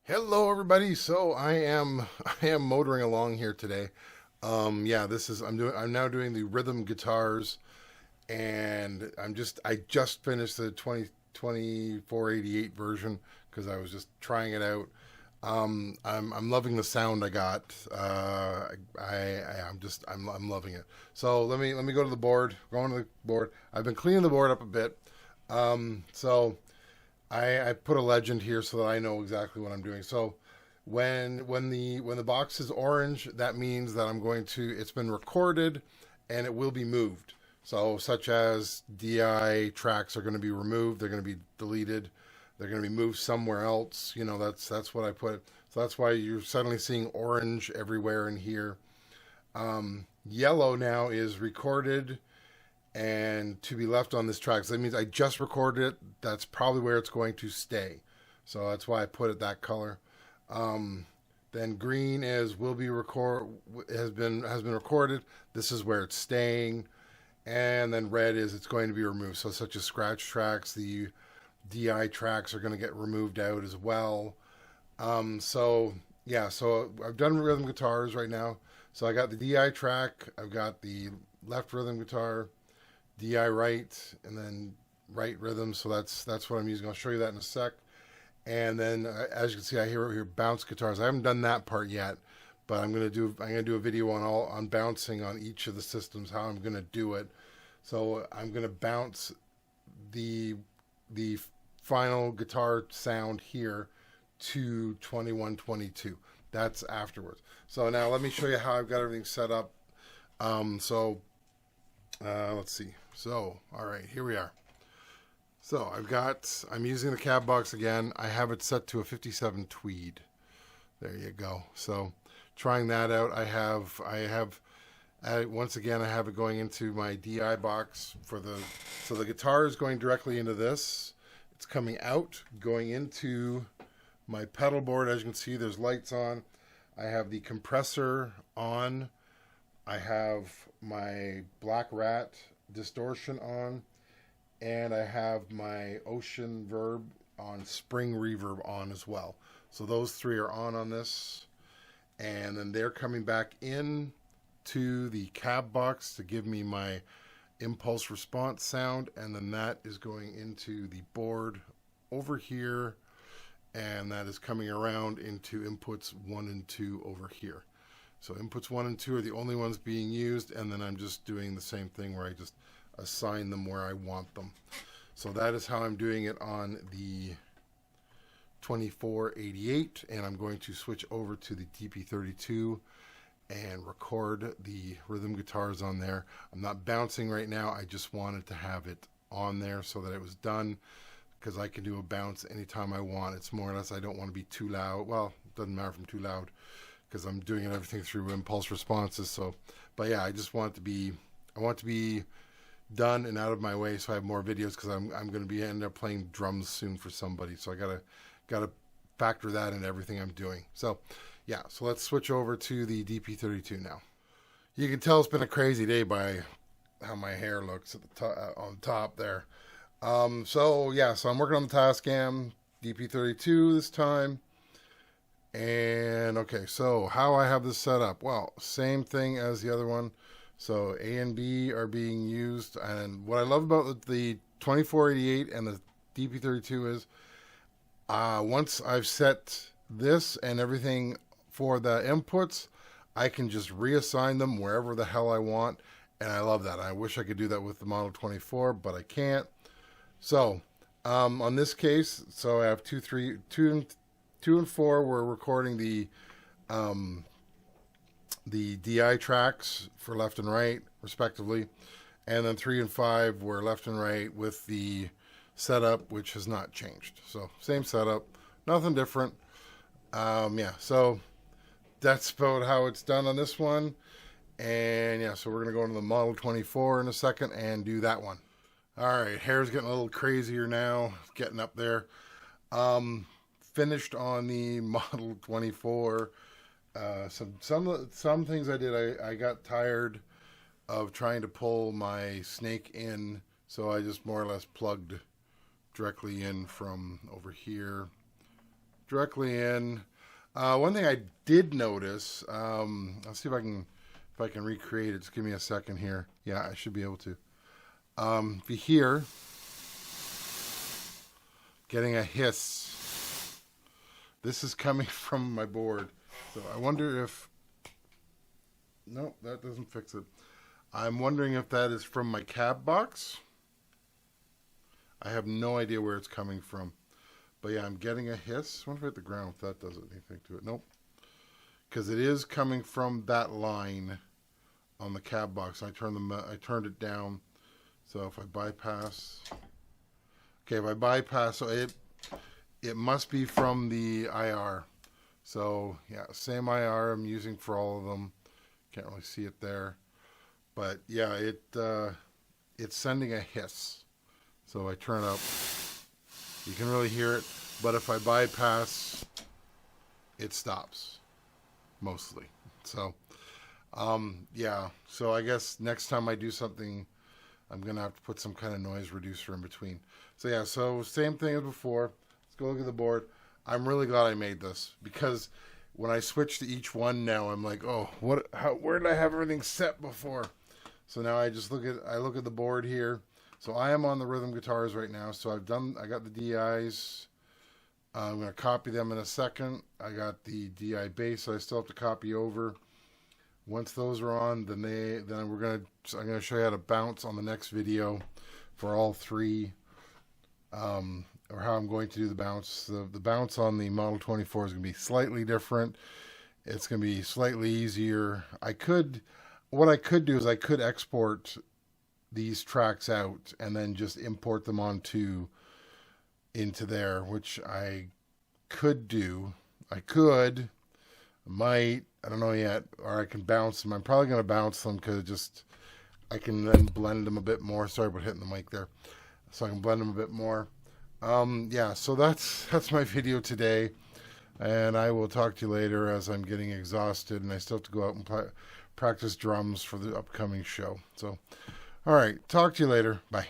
Hello, everybody. So I am motoring along here today. Yeah, this is I'm now doing the rhythm guitars, and I just finished the 2488 version because I was just trying it out. I'm loving the sound I got. I'm loving it. So let me go to the board. Going to the board. I've been cleaning the board up a bit. So I put a legend here so that I know exactly what I'm doing. So when the box is orange, that means that it's been recorded and it will be moved. So such as DI tracks are going to be removed, they're going to be deleted, they're going to be moved somewhere else. That's what I put. So that's why you're suddenly seeing orange everywhere in here. Yellow now is recorded and to be left on this track. So that means I just recorded it. That's probably where it's going to stay. So that's why I put it that color. Then green is will be record has been recorded. This is where it's staying. And then red is it's going to be removed. So such as scratch tracks, the DI tracks are going to get removed out as well. So yeah, so I've done rhythm guitars right now. So I got the DI track, I've got the left rhythm guitar, DI right, and then right rhythm. So that's what I'm using. I'll show you that in a sec. And then as you can see, I hear bounce guitars. I haven't done that part yet, but I'm gonna do a video on bouncing on each of the systems, how I'm gonna do it. So I'm gonna bounce the the final guitar sound here to 2122. That's afterwards. So now let me show you how I've got everything set up. Let's see. So, all right, here we are. So I'm using the cab box again. I have it set to a 57 tweed. There you go. So trying that out, once again, I have it going into my DI box so the guitar is going directly into this. It's coming out, going into my pedal board. As you can see, there's lights on. I have the compressor on. I have my Black Rat distortion on, and I have my Ocean Verb on spring reverb on as well. So those three are on this, and then they're coming back in to the cab box to give me my impulse response sound, and then that is going into the board over here, and that is coming around into inputs 1 and 2 over here. So inputs 1 and 2 are the only ones being used, and then I'm just doing the same thing where I just assign them where I want them. So that is how I'm doing it on the 2488, and I'm going to switch over to the DP32 and record the rhythm guitars on there. I'm not bouncing right now. I just wanted to have it on there so that it was done, because I can do a bounce anytime I want. It's more or less I don't want to be too loud. Well, it doesn't matter if I'm too loud because I'm doing everything through impulse responses. So, but yeah, I want to be done and out of my way so I have more videos, because I'm going to be end up playing drums soon for somebody. So I gotta factor that in everything I'm doing. So yeah, so let's switch over to the DP32 now. You can tell it's been a crazy day by how my hair looks at the on top there. So yeah, so I'm working on the Tascam DP32 this time. And okay, so how I have this set up? Well, same thing as the other one. So A and B are being used, and what I love about the 2488 and the DP32 is once I've set this and everything for the inputs, I can just reassign them wherever the hell I want, and I love that. I wish I could do that with the Model 24, but I can't. So on this case, so I have 2 and 4. We're recording the DI tracks for left and right, respectively, and then 3 and 5 were left and right with the setup, which has not changed. So same setup, nothing different. Yeah, so that's about how it's done on this one. And yeah, so we're gonna go into the Model 24 in a second and do that one. All right, hair's getting a little crazier now, getting up there. Finished on the Model 24. Some things I did, I got tired of trying to pull my snake in, so I just more or less plugged directly in from over here directly in. One thing I did notice, I'll see if I can recreate it. Just give me a second here. Yeah, I should be able to. If you hear getting a hiss, this is coming from my board. So I wonder if, no, that doesn't fix it. I'm wondering if that is from my cab box. I have no idea where it's coming from. But yeah, I'm getting a hiss. I wonder if I hit the ground if that does anything to it. Nope. Because it is coming from that line on the cab box. I turned it down. So if I bypass, okay, if I bypass, so it must be from the IR. So yeah, same IR I'm using for all of them. Can't really see it there, but yeah, it's sending a hiss. So I turn up, you can really hear it. But if I bypass, it stops mostly. So yeah, so I guess next time I do something, I'm going to have to put some kind of noise reducer in between. So yeah, so same thing as before. Let's go look at the board. I'm really glad I made this, because when I switch to each one now, I'm like, oh, where did I have everything set before? So now I just look at the board here. So I am on the rhythm guitars right now. So I got the DIs. I'm going to copy them in a second. I got the DI bass, so I still have to copy over. Once those are on, then I'm going to show you how to bounce on the next video for all three, or how I'm going to do the bounce. The bounce on the Model 24 is going to be slightly different. It's going to be slightly easier. What I could do is I could export these tracks out and then just import them into there, which I could do. I might, I don't know yet, or I can bounce them. I'm probably going to bounce them because I can then blend them a bit more. Sorry about hitting the mic there. So I can blend them a bit more. Yeah, so that's my video today, and I will talk to you later as I'm getting exhausted and I still have to go out and practice drums for the upcoming show. So, all right, talk to you later. Bye.